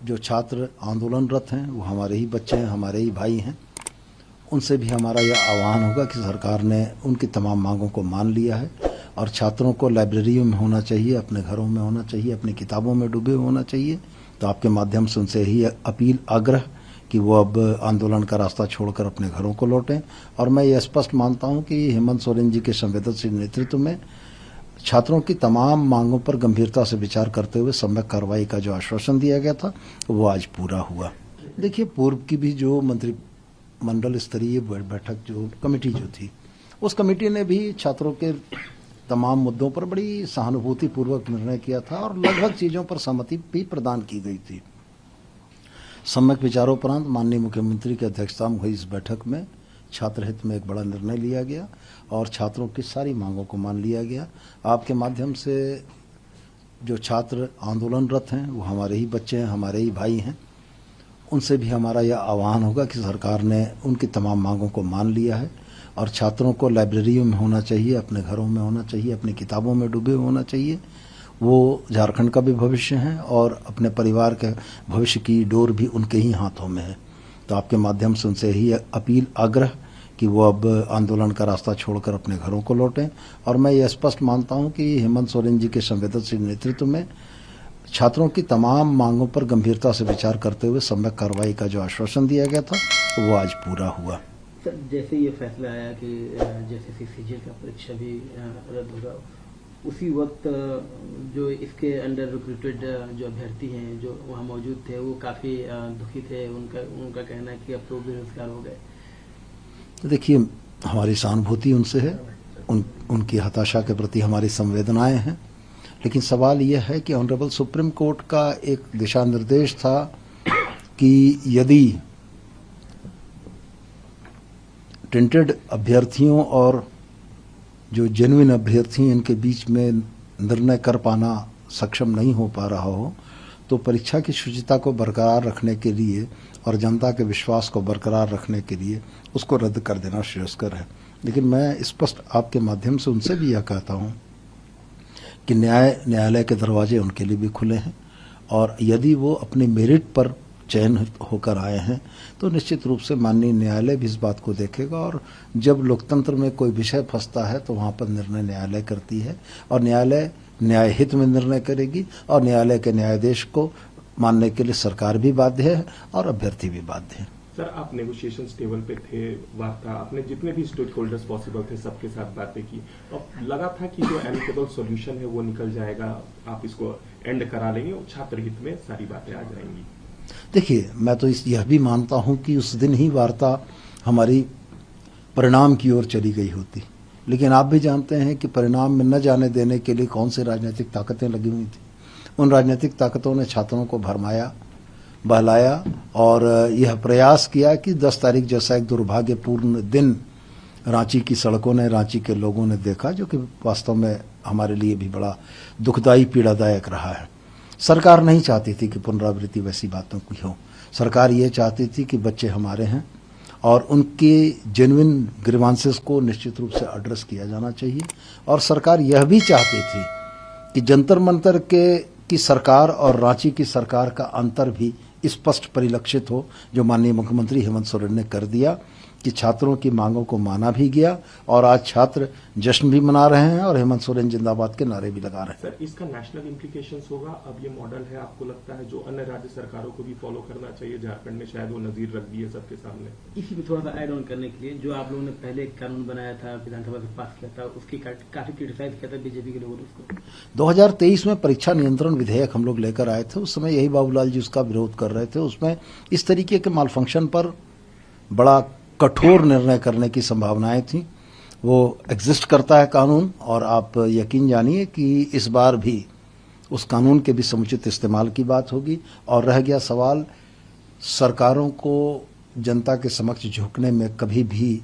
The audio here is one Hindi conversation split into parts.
जो छात्र आंदोलनरत हैं वो हमारे ही बच्चे हैं, हमारे ही भाई हैं। उनसे भी हमारा यह आह्वान होगा कि सरकार ने उनकी तमाम मांगों को मान लिया है और छात्रों को लाइब्रेरियों में होना चाहिए, अपने घरों में होना चाहिए, अपनी किताबों में डूबे होना चाहिए। तो आपके माध्यम से उनसे ही अपील, आग्रह कि वो अब आंदोलन का रास्ता छोड़कर अपने घरों को लौटें। और मैं ये स्पष्ट मानता हूं कि हेमंत सोरेन जी के संवेदनशील नेतृत्व में छात्रों की तमाम मांगों पर गंभीरता से विचार करते हुए सम्यक कार्रवाई का जो आश्वासन दिया गया था वो आज पूरा हुआ। देखिए, पूर्व की भी जो मंत्रिमंडल स्तरीय बैठक, जो कमेटी जो थी, उस कमेटी ने भी छात्रों के तमाम मुद्दों पर बड़ी सहानुभूतिपूर्वक निर्णय किया था और लगभग चीजों पर सहमति भी प्रदान की गई थी। सम्यक विचारोपरांत माननीय मुख्यमंत्री की अध्यक्षता में हुई इस बैठक में छात्र हित में एक बड़ा निर्णय लिया गया और छात्रों की सारी मांगों को मान लिया गया। आपके माध्यम से जो छात्र आंदोलनरत हैं वो हमारे ही बच्चे हैं, हमारे ही भाई हैं। उनसे भी हमारा यह आह्वान होगा कि सरकार ने उनकी तमाम मांगों को मान लिया है और छात्रों को लाइब्रेरियों में होना चाहिए, अपने घरों में होना चाहिए, अपनी किताबों में डूबे होना चाहिए। वो झारखंड का भी भविष्य है और अपने परिवार के भविष्य की डोर भी उनके ही हाथों में है। तो आपके माध्यम से उनसे ही अपील, आग्रह कि वो अब आंदोलन का रास्ता छोड़कर अपने घरों को लौटें। और मैं ये स्पष्ट मानता हूं कि हेमंत सोरेन जी के संवेदनशील नेतृत्व में छात्रों की तमाम मांगों पर गंभीरता से विचार करते हुए सम्यक कार्रवाई का जो आश्वासन दिया गया था वो आज पूरा हुआ। सर, जैसे ये फैसला आया कि जैसे सीजीएल का परीक्षा भी रद्द होगा, उसी वक्त जो इसके अंडर रिक्रूटेड जो अभ्यर्थी हैं जो वहाँ मौजूद थे वो काफ़ी दुखी थे। उनका कहना है कि अब तो बेरोजगार हो गए। तो देखिए, हमारी सहानुभूति उनसे है, उनकी हताशा के प्रति हमारी संवेदनाएं हैं। लेकिन सवाल यह है कि ऑनरेबल सुप्रीम कोर्ट का एक दिशा निर्देश था कि यदि टेंटेड अभ्यर्थियों और जो जेन्युइन अभ्यर्थी इनके बीच में निर्णय कर पाना सक्षम नहीं हो पा रहा हो तो परीक्षा की शुचिता को बरकरार रखने के लिए और जनता के विश्वास को बरकरार रखने के लिए उसको रद्द कर देना श्रेयस्कर है। लेकिन मैं स्पष्ट आपके माध्यम से उनसे भी यह कहता हूं कि न्यायालय के दरवाजे उनके लिए भी खुले हैं और यदि वो अपने मेरिट पर चयन होकर आए हैं तो निश्चित रूप से माननीय न्यायालय भी इस बात को देखेगा। और जब लोकतंत्र में कोई विषय फंसता है तो वहां पर निर्णय न्यायालय करती है और न्यायालय न्याय हित में निर्णय करेगी और न्यायालय के न्यायाधीश को मानने के लिए सरकार भी बाध्य है और अभ्यर्थी भी बाध्य है। सर, आप नेगोशिएशन टेबल पे थे, वार्ता, आपने जितने भी स्टेक होल्डर्स पॉसिबल थे सबके साथ बातें की, तो लगा था कि जो एमिकेबल सॉल्यूशन है वो निकल जाएगा, आप इसको एंड करा लेंगे और छात्र हित में सारी बातें आ जाएंगी। देखिए, मैं तो यह भी मानता हूं कि उस दिन ही वार्ता हमारी परिणाम की ओर चली गई होती, लेकिन आप भी जानते हैं कि परिणाम में न जाने देने के लिए कौन सी राजनीतिक ताकतें लगी हुई थी। उन राजनीतिक ताकतों ने छात्रों को भरमाया, बहलाया और यह प्रयास किया कि 10 तारीख जैसा एक दुर्भाग्यपूर्ण दिन रांची की सड़कों ने, रांची के लोगों ने देखा, जो कि वास्तव में हमारे लिए भी बड़ा दुखदायी, पीड़ादायक रहा है। सरकार नहीं चाहती थी कि पुनरावृत्ति वैसी बातों की हो। सरकार ये चाहती थी कि बच्चे हमारे हैं और उनके जेन्युइन ग्रीवांसेस को निश्चित रूप से एड्रेस किया जाना चाहिए। और सरकार यह भी चाहती थी कि जंतर मंतर की सरकार और रांची की सरकार का अंतर भी स्पष्ट परिलक्षित हो, जो माननीय मुख्यमंत्री हेमंत सोरेन ने कर दिया कि छात्रों की मांगों को माना भी गया और आज छात्र जश्न भी मना रहे हैं और हेमंत सोरेन जिंदाबाद के नारे भी लगा रहे हैं। सर, इसका नेशनल इम्प्लीकेशंस होगा। अब ये मॉडल है, आपको लगता है जो अन्य राज्य सरकारों को भी फॉलो करना चाहिए? झारखंड ने शायद वो नजीर रख दी है सबके सामने। इसी पे थोड़ा सा ऐड ऑन करने के लिए, जो आप लोगों ने पहले एक कानून बनाया था, विधानसभा से पास किया था, उसकी काफी क्रिटिसाइज किया था बीजेपी के लोगों ने उसको। 2023 में परीक्षा नियंत्रण विधेयक हम लोग लेकर आए थे। उस समय यही बाबूलाल जी उसका विरोध कर रहे थे। उसमें इस तरीके के मालफंक्शन पर बड़ा कठोर निर्णय करने की संभावनाएं थी। वो एग्जिस्ट करता है कानून और आप यकीन जानिए कि इस बार भी उस कानून के भी समुचित इस्तेमाल की बात होगी। और रह गया सवाल, सरकारों को जनता के समक्ष झुकने में कभी भी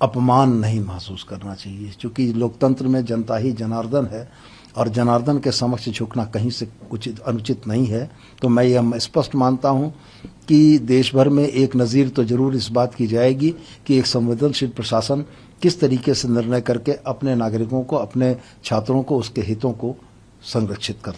अपमान नहीं महसूस करना चाहिए, क्योंकि लोकतंत्र में जनता ही जनार्दन है और जनार्दन के समक्ष झुकना कहीं से अनुचित नहीं है। तो मैं यह स्पष्ट मानता हूं कि देश भर में एक नज़ीर तो जरूर इस बात की जाएगी कि एक संवेदनशील प्रशासन किस तरीके से निर्णय करके अपने नागरिकों को, अपने छात्रों को, उसके हितों को संरक्षित करता है।